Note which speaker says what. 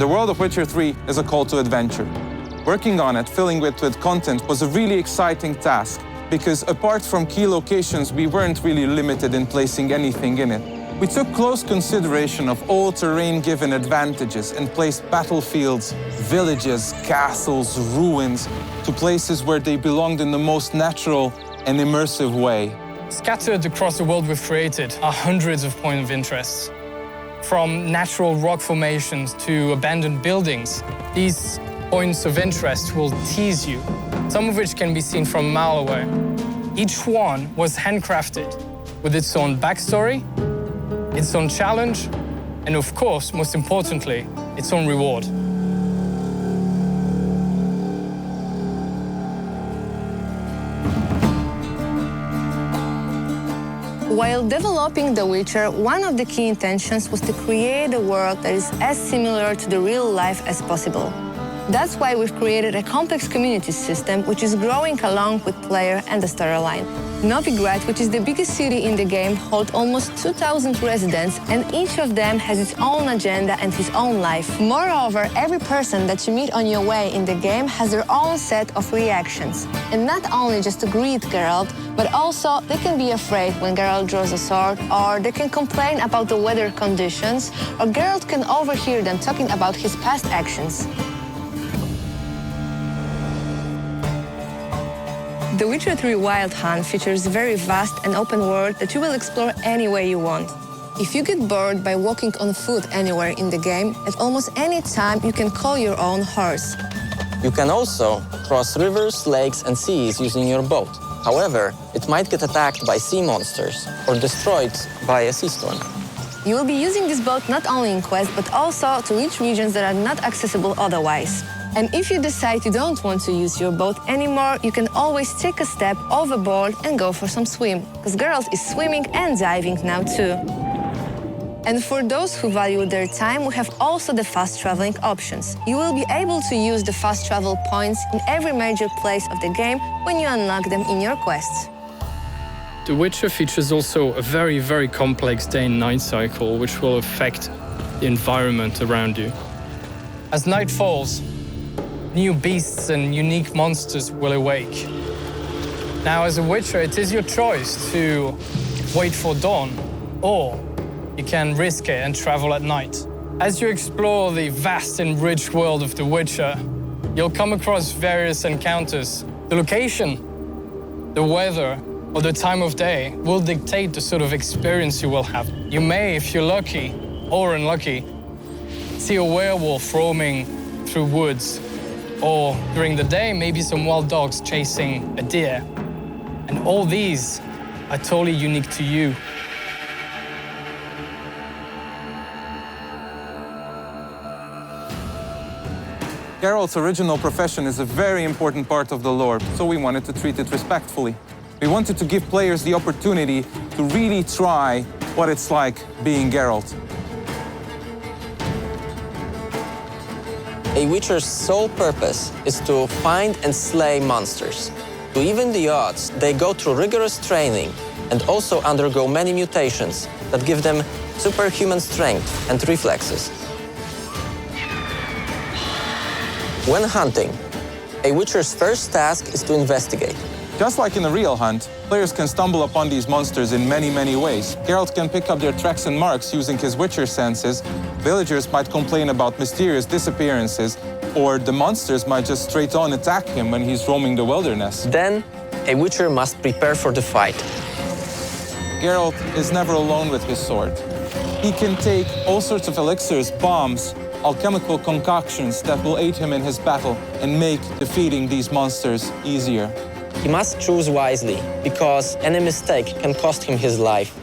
Speaker 1: The world of Witcher 3 is a call to adventure. Working on it, filling it with content, was a really exciting task, because apart from key locations, we weren't really limited in placing anything in it. We took close consideration of all terrain-given advantages and placed battlefields, villages, castles, ruins to places where they belonged in the most natural and immersive way.
Speaker 2: Scattered across the world we've created are hundreds of points of interest. From natural rock formations to abandoned buildings, these points of interest will tease you, some of which can be seen from a mile away. Each one was handcrafted with its own backstory, its own challenge, and of course, most importantly, its own reward.
Speaker 3: While developing The Witcher, one of the key intentions was to create a world that is as similar to the real life as possible. That's why we've created a complex community system which is growing along with player and the storyline. Novigrad, which is the biggest city in the game, holds almost 2,000 residents, and each of them has its own agenda and his own life. Moreover, every person that you meet on your way in the game has their own set of reactions. And not only just to greet Geralt, but also they can be afraid when Geralt draws a sword, or they can complain about the weather conditions, or Geralt can overhear them talking about his past actions. The Witcher 3 Wild Hunt features a very vast and open world that you will explore any way you want. If you get bored by walking on foot anywhere in the game, at almost any time you can call your own horse.
Speaker 4: You can also cross rivers, lakes, and seas using your boat. However, it might get attacked by sea monsters or destroyed by a sea storm.
Speaker 3: You will be using this boat not only in quests, but also to reach regions that are not accessible otherwise. And if you decide you don't want to use your boat anymore, you can always take a step overboard and go for some swim, because Geralt is swimming and diving now too. And for those who value their time, we have also the fast traveling options. You will be able to use the fast travel points in every major place of the game when you unlock them in your quests.
Speaker 2: The Witcher features also a very, very complex day and night cycle, which will affect the environment around you. As night falls, new beasts and unique monsters will awake. Now, as a Witcher, it is your choice to wait for dawn, or you can risk it and travel at night. As you explore the vast and rich world of The Witcher, you'll come across various encounters. The location, the weather, or the time of day will dictate the sort of experience you will have. You may, if you're lucky or unlucky, see a werewolf roaming through woods, or during the day, maybe some wild dogs chasing a deer. And all these are totally unique to you.
Speaker 1: Geralt's original profession is a very important part of the lore, so we wanted to treat it respectfully. We wanted to give players the opportunity to really try what it's like being Geralt.
Speaker 4: A Witcher's sole purpose is to find and slay monsters. To even the odds, they go through rigorous training and also undergo many mutations that give them superhuman strength and reflexes. When hunting, a Witcher's first task is to investigate.
Speaker 1: Just like in a real hunt, players can stumble upon these monsters in many, many ways. Geralt can pick up their tracks and marks using his Witcher senses. Villagers might complain about mysterious disappearances, or the monsters might just straight on attack him when he's roaming the wilderness.
Speaker 4: Then, a Witcher must prepare for the fight.
Speaker 1: Geralt is never alone with his sword. He can take all sorts of elixirs, bombs, alchemical concoctions that will aid him in his battle and make defeating these monsters easier.
Speaker 4: He must choose wisely, because any mistake can cost him his life.